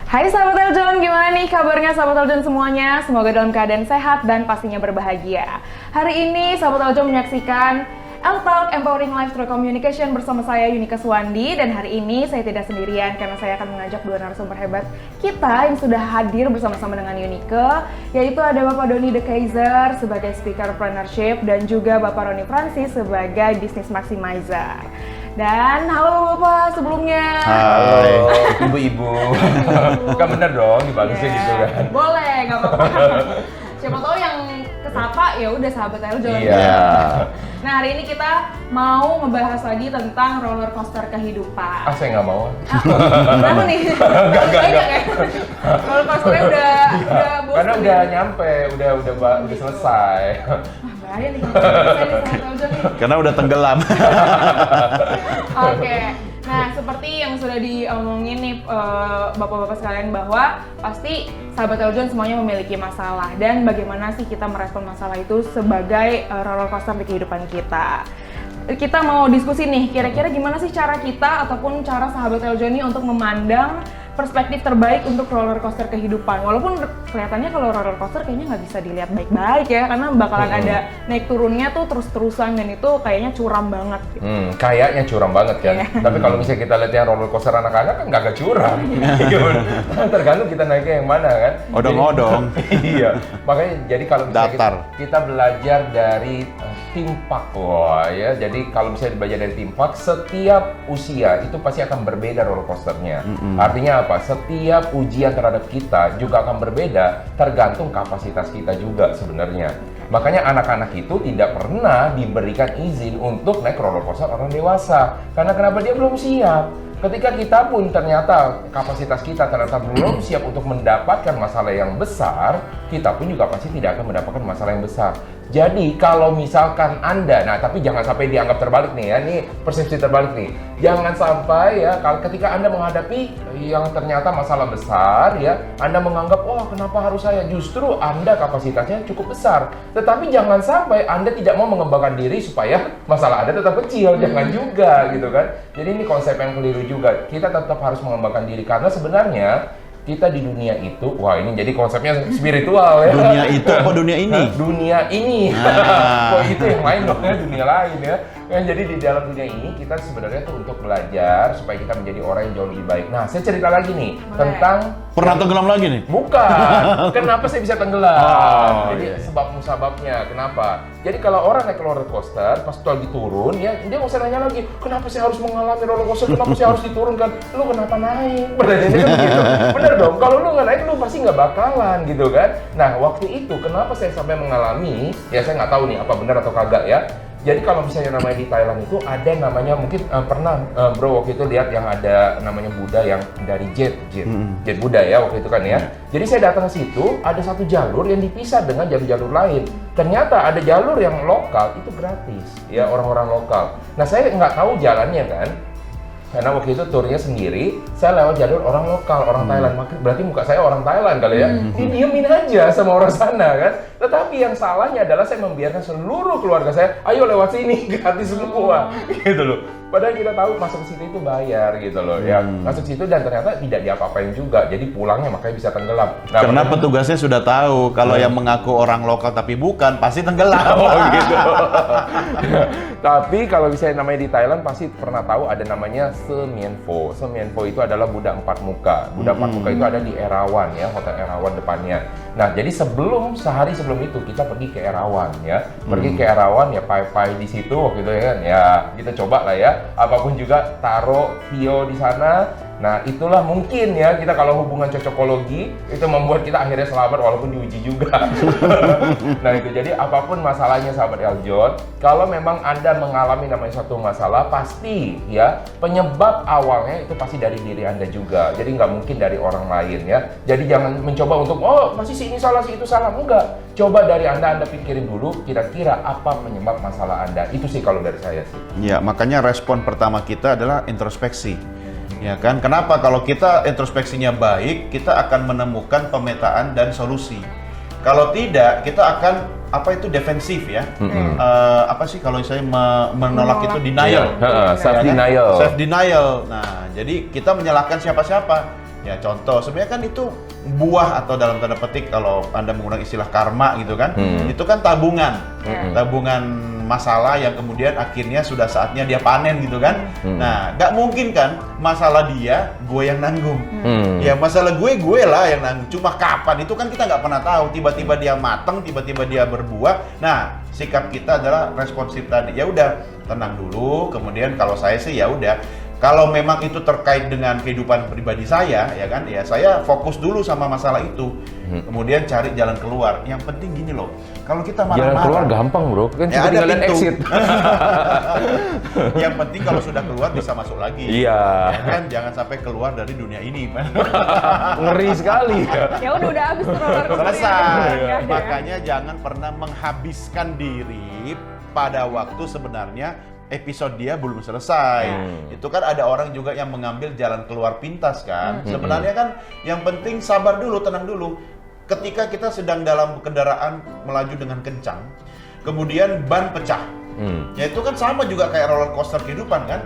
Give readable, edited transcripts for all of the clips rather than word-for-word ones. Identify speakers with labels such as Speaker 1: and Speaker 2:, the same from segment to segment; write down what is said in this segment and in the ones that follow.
Speaker 1: Hai sahabat Eljon, gimana nih kabarnya sahabat Eljon semuanya? Semoga dalam keadaan sehat dan pastinya berbahagia. Hari ini sahabat Eljon menyaksikan L-Talk Empowering Life Through Communication bersama saya Yunika Suwandi. Dan hari ini saya tidak sendirian karena saya akan mengajak dua narasumber hebat kita yang sudah hadir bersama-sama dengan Yunika, yaitu ada Bapak Doni De Kaiser sebagai Speaker Entrepreneurship dan juga Bapak Roni Francis sebagai Business Maximizer. Dan halo Bapak sebelumnya.
Speaker 2: Halo ibu-ibu. Kan bener dong dibalisnya gitu kan.
Speaker 1: Boleh, nggak apa-apa. Siapa tahu yang kesapa ya udah sahabat Eljon.
Speaker 2: Iya.
Speaker 1: Nah hari ini kita mau ngebahas lagi tentang roller coaster kehidupan.
Speaker 2: Saya nggak mau.
Speaker 1: Kenapa nih?
Speaker 2: Enggak.
Speaker 1: Ya? Roller coasternya udah bosan.
Speaker 2: Karena udah nyampe, udah selesai.
Speaker 1: Bahaya nih kalau selesai nih sahabat Eljon nih.
Speaker 3: Karena udah tenggelam.
Speaker 1: Oke, nah seperti yang sudah diomongin nih bapak-bapak sekalian bahwa pasti sahabat Eljon semuanya memiliki masalah dan bagaimana sih kita merespon masalah itu sebagai roller coaster di kehidupan kita. Kita mau diskusi nih, kira-kira gimana sih cara kita ataupun cara sahabat Eljon ini untuk memandang perspektif terbaik untuk roller coaster kehidupan. Walaupun kelihatannya kalau roller coaster kayaknya nggak bisa dilihat baik-baik ya, karena bakalan ada naik turunnya tuh terus-terusan dan itu kayaknya curam banget. Gitu.
Speaker 2: Kayaknya curam banget kan. Tapi kalau misalnya kita lihat yang roller coaster anak-anak kan nggak curam. Tergantung kita naiknya yang mana kan.
Speaker 3: Odong-odong.
Speaker 2: Iya. Makanya jadi kalau misalnya kita belajar dari theme park, ya. Jadi kalau misalnya belajar dari theme park, setiap usia itu pasti akan berbeda roller coasternya. Artinya apa? Setiap ujian terhadap kita juga akan berbeda tergantung kapasitas kita juga sebenarnya. Makanya anak-anak itu tidak pernah diberikan izin untuk naik roller coaster orang dewasa. Karena kenapa? Dia belum siap. Ketika kita pun ternyata kapasitas kita ternyata belum siap untuk mendapatkan masalah yang besar, kita pun juga pasti tidak akan mendapatkan masalah yang besar. Jadi kalau misalkan Anda, nah tapi jangan sampai dianggap terbalik nih ya, ini persepsi terbalik nih. Jangan sampai ya, kalau ketika Anda menghadapi yang ternyata masalah besar ya, Anda menganggap, oh kenapa harus saya? Justru Anda kapasitasnya cukup besar. Tetapi jangan sampai Anda tidak mau mengembangkan diri supaya masalah Anda tetap kecil, jangan juga gitu kan. Jadi ini konsep yang keliru juga. Kita tetap harus mengembangkan diri karena sebenarnya kita di dunia itu, wah ini jadi konsepnya spiritual ya.
Speaker 3: Dunia itu apa dunia ini?
Speaker 2: Dunia ini. Kok itu yang lain dong ya, dunia lain ya. Jadi di dalam dunia ini kita sebenarnya tuh untuk belajar supaya kita menjadi orang yang jauh lebih baik. Nah, saya cerita lagi nih tentang
Speaker 3: Pernah tenggelam lagi nih?
Speaker 2: Bukan. Kenapa saya bisa tenggelam? Jadi
Speaker 3: iya.
Speaker 2: sebab-musababnya. Kenapa? Jadi kalau orang naik roller coaster, pas itu lagi turun, ya dia nggak usah nanya lagi, kenapa saya harus mengalami roller coaster? Kenapa saya harus diturunkan? Lu kenapa naik? Pertanyaannya kan begitu. Bener dong. Kalau lu nggak naik, lu pasti nggak bakalan gitu kan. Nah waktu itu kenapa saya sampai mengalami? Ya saya nggak tahu nih apa benar atau kagak ya. Jadi kalau misalnya namanya di Thailand itu ada namanya mungkin pernah bro waktu itu lihat yang ada namanya Buddha yang dari jet Buddha ya waktu itu kan ya. Jadi saya datang ke situ ada satu jalur yang dipisah dengan jalur-jalur lain. Ternyata ada jalur yang lokal itu gratis ya orang-orang lokal. Nah saya nggak tahu jalannya kan. Karena waktu itu turnya sendiri, saya lewat jalur orang lokal, orang Thailand. Berarti muka saya orang Thailand kali ya. Diemin aja sama orang sana kan. Tetapi yang salahnya adalah saya membiarkan seluruh keluarga saya, ayo lewat sini, gratis semua. Gitu loh. Padahal kita tahu masuk ke situ itu bayar gitu loh ya. Masuk situ dan ternyata tidak diapa-apain juga. Jadi pulangnya makanya bisa tenggelam. Nah,
Speaker 3: karena petugasnya sudah tahu kalau yang mengaku orang lokal tapi bukan pasti tenggelam.
Speaker 2: Gitu. Tapi kalau misalnya namanya di Thailand pasti pernah tahu ada namanya Semienfo. Semienfo itu adalah Buddha empat muka. Buddha empat muka itu ada di Erawan ya, Hotel Erawan depannya. Nah, jadi sehari sebelum itu kita pergi ke Erawan ya. Pergi ke Erawan ya pai-pai di situ waktu itu ya kan. Ya, kita coba lah ya. Apapun juga taruh Tio di sana. Nah itulah mungkin ya kita kalau hubungan cocokologi itu membuat kita akhirnya selamat walaupun diuji juga. Nah itu jadi apapun masalahnya sahabat Eljon, kalau memang Anda mengalami namanya suatu masalah pasti ya penyebab awalnya itu pasti dari diri Anda juga. Jadi nggak mungkin dari orang lain ya. Jadi jangan mencoba untuk masih si ini salah si itu salah, enggak. Coba dari Anda pikirin dulu kira-kira apa penyebab masalah Anda. Itu sih kalau dari saya sih.
Speaker 3: Ya makanya respon pertama kita adalah introspeksi. Ya kan, kenapa kalau kita introspeksinya baik, kita akan menemukan pemetaan dan solusi. Kalau tidak, kita akan defensif ya. Apa sih kalau saya menolak itu denial.
Speaker 2: Self denial.
Speaker 3: Self denial. Nah, jadi kita menyalahkan siapa-siapa. Ya contoh, sebenarnya kan itu buah atau dalam tanda petik kalau Anda menggunakan istilah karma gitu kan, itu kan tabungan, tabungan masalah yang kemudian akhirnya sudah saatnya dia panen gitu kan. Nah, nggak mungkin kan masalah dia gue yang nanggung. Ya masalah gue lah yang nanggung. Cuma kapan itu kan kita nggak pernah tahu. Tiba-tiba dia matang, tiba-tiba dia berbuah. Nah, sikap kita adalah responsif tadi. Ya udah, tenang dulu. Kemudian kalau saya sih ya udah. Kalau memang itu terkait dengan kehidupan pribadi saya, ya kan, ya saya fokus dulu sama masalah itu. Kemudian cari jalan keluar. Yang penting gini loh, kalau kita marah-marah.
Speaker 2: Jalan keluar gampang bro, kan
Speaker 3: Ya,
Speaker 2: cuma
Speaker 3: ada
Speaker 2: tinggalin
Speaker 3: pintu.
Speaker 2: exit.
Speaker 3: Yang penting kalau sudah keluar bisa masuk lagi.
Speaker 2: Iya.
Speaker 3: Ya kan, jangan sampai keluar dari dunia ini.
Speaker 2: Ngeri sekali ya.
Speaker 1: Ya udah habis tuh roller coaster.
Speaker 3: Selesai.
Speaker 1: Ya.
Speaker 3: Makanya jangan pernah menghabiskan diri pada waktu sebenarnya episode dia belum selesai. Itu kan ada orang juga yang mengambil jalan keluar pintas kan. Sebenarnya kan yang penting sabar dulu, tenang dulu. Ketika kita sedang dalam kendaraan melaju dengan kencang, kemudian ban pecah. Ya itu kan sama juga kayak roller coaster kehidupan kan.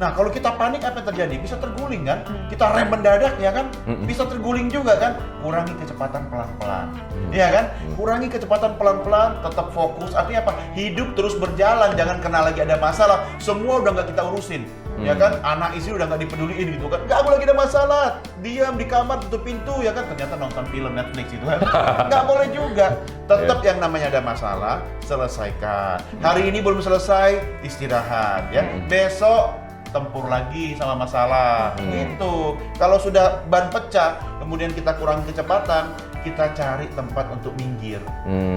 Speaker 3: Nah kalau kita panik apa yang terjadi? Bisa terguling kan? Kita rem mendadak ya kan? Bisa terguling juga kan? Kurangi kecepatan pelan-pelan. Iya kan? Kurangi kecepatan pelan-pelan, tetap fokus. Artinya apa? Hidup terus berjalan, jangan kena lagi ada masalah. Semua udah nggak kita urusin. Ya kan? Anak istri udah nggak dipeduliin gitu kan? Nggak boleh lagi ada masalah. Diam di kamar, tutup pintu ya kan? Ternyata nonton film Netflix gitu kan? Nggak boleh juga. Tetap yang namanya ada masalah, selesaikan. Hari ini belum selesai, istirahat ya. Besok tempur lagi sama masalah. Gitu. Kalau sudah ban pecah, kemudian kita kurangi kecepatan, kita cari tempat untuk minggir.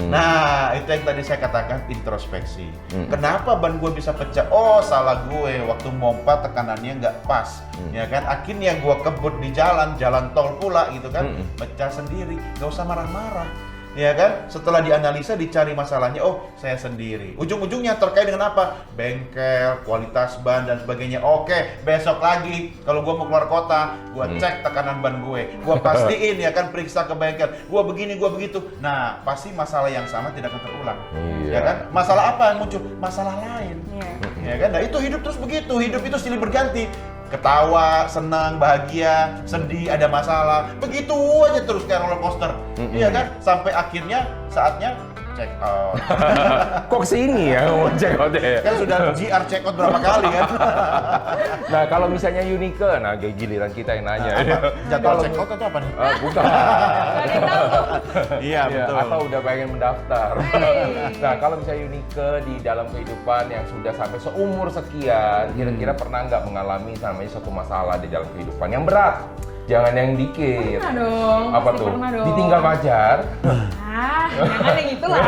Speaker 3: Nah, itu yang tadi saya katakan introspeksi. Kenapa ban gue bisa pecah? Oh, salah gue waktu mompa tekanannya nggak pas. Ya kan? Akhirnya gue kebut di jalan tol pula gitu kan. Pecah sendiri. Gak usah marah-marah. Ya kan? Setelah dianalisa, dicari masalahnya, oh saya sendiri. Ujung-ujungnya terkait dengan apa? Bengkel, kualitas ban dan sebagainya. Oke, besok lagi kalau gua mau keluar kota, gua cek tekanan ban gue. Gua pastiin ya kan, periksa ke bengkel. Gua begini, gua begitu. Nah, pasti masalah yang sama tidak akan terulang. Ya kan? Masalah apa yang muncul? Masalah lain. Ya kan? Nah, itu hidup terus begitu. Hidup itu silih berganti. Ketawa, senang, bahagia, sedih, ada masalah. Begitu aja terus kayak roller coaster. Iya kan? Sampai akhirnya saatnya check out.
Speaker 2: Kok kesini ya mau check out ya?
Speaker 3: Kan sudah GR check out berapa kali kan?
Speaker 2: Nah kalau misalnya Unike, nah giliran kita yang nanya.
Speaker 3: Jadwal check out atau apa nih?
Speaker 2: Bukan.
Speaker 3: Iya, betul.
Speaker 2: Atau udah pengen mendaftar. Nah kalau misalnya Unike di dalam kehidupan yang sudah sampai seumur sekian, kira-kira pernah nggak mengalami namanya suatu masalah di dalam kehidupan yang berat? Jangan yang dikit.
Speaker 1: Pernah dong.
Speaker 2: Apa
Speaker 1: pasti
Speaker 2: tuh?
Speaker 1: Pernah dong.
Speaker 2: Ditinggal pacar?
Speaker 1: Jangan yang itu lah.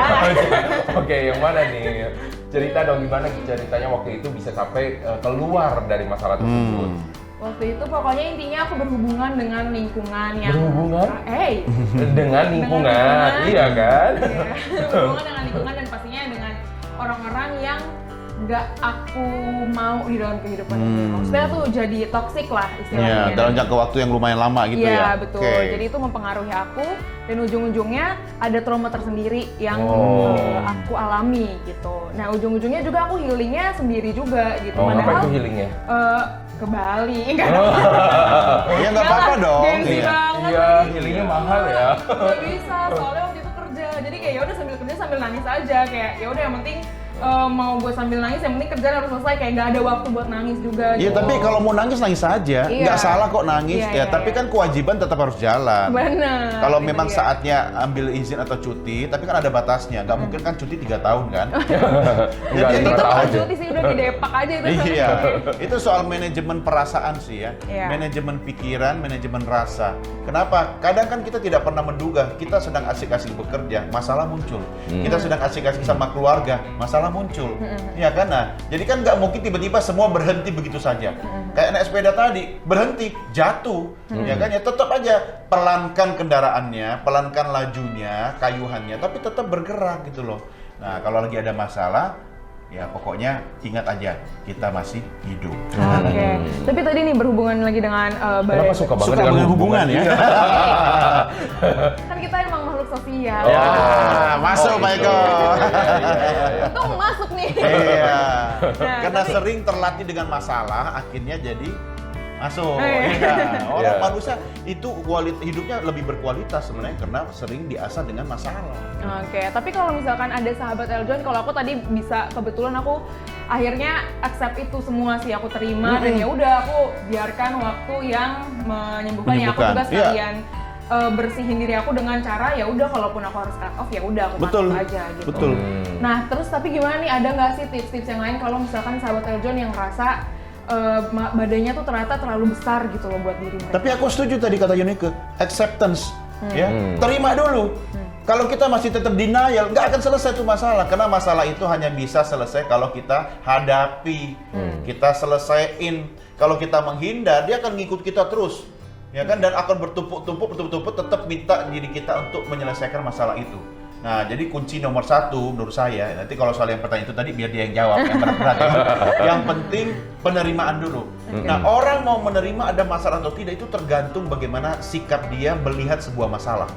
Speaker 2: Oke, yang mana nih? Cerita dong gimana ceritanya waktu itu bisa sampai keluar dari masalah tersebut.
Speaker 1: Waktu itu pokoknya intinya aku berhubungan dengan lingkungan yang
Speaker 2: Berhubungan? Dengan lingkungan,
Speaker 1: lingkungan.
Speaker 2: iya kan?
Speaker 1: Iya. Berhubungan dengan lingkungan dan pastinya dengan orang-orang yang nggak aku mau di dalam kehidupan ini. Maksudnya tuh jadi toxic lah istilahnya.
Speaker 3: Iya, dalam jangka waktu yang lumayan lama gitu ya.
Speaker 1: Iya, betul.
Speaker 3: Oke.
Speaker 1: Jadi itu mempengaruhi aku dan ujung-ujungnya ada trauma tersendiri yang aku alami gitu. Nah, ujung-ujungnya juga aku healingnya sendiri juga gitu.
Speaker 2: Oh, ngapain tuh healingnya?
Speaker 1: Ke Bali, enggak.
Speaker 3: Ya nggak apa-apa dong.
Speaker 1: Gengsi
Speaker 3: Iya.
Speaker 1: banget.
Speaker 2: Iya, healingnya mahal ya.
Speaker 1: Gak bisa, soalnya waktu itu kerja. Jadi kayak ya udah sambil kerja sambil nangis aja, kayak ya udah yang penting mau gue sambil nangis, yang penting kerjaan harus selesai, kayak nggak ada waktu buat nangis juga.
Speaker 3: Iya,
Speaker 1: gitu.
Speaker 3: tapi kalau mau nangis nangis saja,
Speaker 1: Iya.
Speaker 3: nggak salah kok nangis.
Speaker 1: Iya,
Speaker 3: Ya, tapi
Speaker 1: iya.
Speaker 3: kan kewajiban tetap harus jalan.
Speaker 1: Bener.
Speaker 3: Kalau
Speaker 1: itu
Speaker 3: memang
Speaker 1: dia.
Speaker 3: saatnya ambil izin atau cuti, tapi kan ada batasnya. Nggak mungkin kan cuti 3 tahun kan?
Speaker 2: Enggak,
Speaker 3: Jadi
Speaker 1: Itu
Speaker 3: tetap
Speaker 1: bukan
Speaker 3: aja.
Speaker 1: cuti sih, udah di depak aja itu.
Speaker 3: Iya, itu soal manajemen perasaan sih ya,
Speaker 1: Iya.
Speaker 3: manajemen pikiran, manajemen rasa. Kenapa? Kadang kan kita tidak pernah menduga, kita sedang asik-asik bekerja, masalah muncul. Kita sedang asik-asik sama keluarga, masalah muncul. Iya kan? Nah, jadi kan nggak mungkin tiba-tiba semua berhenti begitu saja. Kayak naik sepeda tadi, berhenti, jatuh. Ya kan? Ya tetap aja pelankan kendaraannya, pelankan lajunya, kayuhannya, tapi tetap bergerak gitu loh. Nah, kalau lagi ada masalah, ya pokoknya ingat aja kita masih hidup.
Speaker 1: Oke. Tapi tadi nih berhubungan lagi dengan
Speaker 2: Kenapa suka banget
Speaker 3: Suka dengan hubungan ya?
Speaker 1: kan kita emang makhluk sosial.
Speaker 3: Ya, masuk Pak Eko.
Speaker 1: Itu masuk nih.
Speaker 3: Iya.
Speaker 1: Nah,
Speaker 3: Karena
Speaker 1: tapi-
Speaker 3: sering terlatih dengan masalah, akhirnya jadi Masuk.
Speaker 1: Iya.
Speaker 3: Iya. Orang
Speaker 2: Iya.
Speaker 3: manusia itu hidupnya lebih berkualitas sebenarnya karena sering diasah dengan masalah.
Speaker 1: Oke, tapi kalau misalkan ada sahabat Eljon, kalau aku tadi bisa kebetulan aku akhirnya accept itu semua sih, aku terima dan ya udah aku biarkan waktu yang menyembuhkan. Ya aku juga
Speaker 3: Menyembuhkan, iya.
Speaker 1: sekalian bersihin diri aku dengan cara ya udah kalaupun aku harus cut off ya udah aku
Speaker 3: Betul.
Speaker 1: cut aja gitu.
Speaker 3: Betul.
Speaker 1: Nah, terus tapi gimana nih, ada nggak sih tips-tips yang lain kalau misalkan sahabat Eljon yang ngerasa badannya tuh ternyata terlalu besar gitu loh buat diri mereka?
Speaker 3: Tapi aku setuju tadi kata Yunike, acceptance, ya, terima dulu. Kalau kita masih tetap denial, nggak akan selesai tuh masalah. Karena masalah itu hanya bisa selesai kalau kita hadapi, kita selesaiin. Kalau kita menghindar, dia akan ngikut kita terus, ya kan? Dan akan bertumpuk-tumpuk, tetap minta diri kita untuk menyelesaikan masalah itu. Nah, jadi kunci nomor satu menurut saya, nanti kalau soal yang pertanyaan itu tadi biar dia yang jawab, yang berat-berat. Yang penting penerimaan dulu. Nah, orang mau menerima ada masalah atau tidak itu tergantung bagaimana sikap dia melihat sebuah masalah.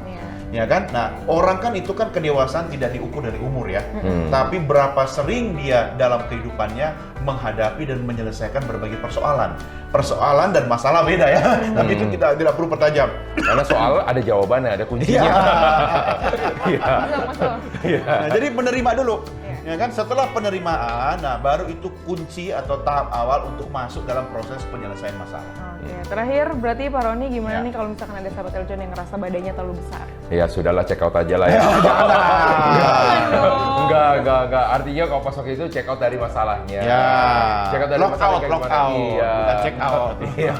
Speaker 3: Ya kan? Nah, orang kan itu kan kedewasaan tidak diukur dari umur ya. Tapi berapa sering dia dalam kehidupannya menghadapi dan menyelesaikan berbagai persoalan. Persoalan dan masalah beda ya. Tapi itu kita tidak perlu pertajam.
Speaker 2: Karena soal ada jawabannya, ada kuncinya. Iya.
Speaker 1: Masuk.
Speaker 3: Nah, jadi menerima dulu. Ya kan, setelah penerimaan, nah baru itu kunci atau tahap awal untuk masuk dalam proses penyelesaian masalah.
Speaker 1: Oke, terakhir berarti Pak Roni gimana
Speaker 3: Ya.
Speaker 1: nih kalau misalkan ada sahabat Eljon yang ngerasa badannya terlalu besar?
Speaker 2: Ya sudahlah, check out aja lah ya. Enggak. Artinya kalau pas waktu itu check out dari masalahnya.
Speaker 3: Ya.
Speaker 2: Check out dari
Speaker 3: Lock
Speaker 2: masalahnya
Speaker 3: out,
Speaker 2: kayak
Speaker 3: lock
Speaker 2: gimana.
Speaker 3: out.
Speaker 2: Iya.
Speaker 3: Bukan check out.
Speaker 2: Iya.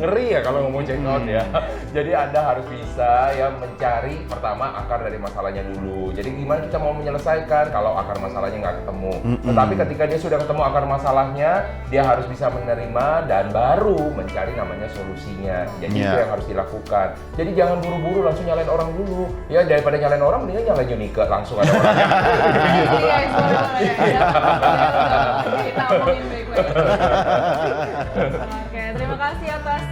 Speaker 2: Ngeri ya kalau ngomong check out ya. Jadi Anda harus bisa ya mencari pertama akar dari masalahnya dulu. Jadi gimana kita mau menyelesaikan kalau akar masalahnya nggak ketemu. Tetapi ketika dia sudah ketemu akar masalahnya, dia harus bisa menerima dan baru mencari namanya solusinya. Jadi itu yang harus dilakukan. Jadi jangan buru-buru langsung nyalain orang dulu. Ya daripada nyalain orang, mendingan nyalain Yunike langsung ada orangnya.
Speaker 1: Iya, boleh. Kita omongin baik-baik. Oke, terima kasih atas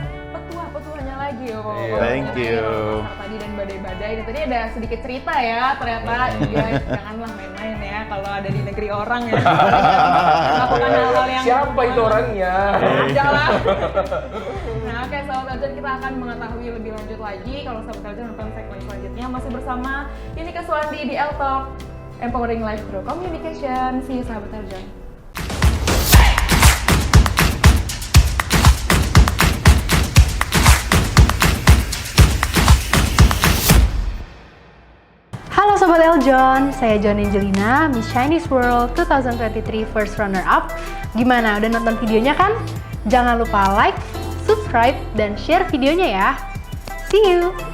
Speaker 1: petuahnya lagi ya Pak.
Speaker 2: Iya.
Speaker 3: Thank you.
Speaker 1: Tadi dan badai-badai. Dan tadi ada sedikit cerita ya, ternyata ya janganlah main-main ya kalau ada di negeri orang ya. Melakukan hal-hal yang
Speaker 2: Siapa itu orangnya?
Speaker 1: Ada lah. Nah, oke sahabat Eljon, kita akan mengetahui lebih lanjut lagi kalau sahabat Eljon nonton segmen selanjutnya masih bersama Yunike Suwandi di L Talk, Empowering Life Through Communication. See you sahabat Eljon.
Speaker 4: Halo Sobat Eljon, saya John Angelina, Miss Chinese World 2023 First Runner Up. Gimana, udah nonton videonya kan? Jangan lupa like, subscribe, dan share videonya ya. See you!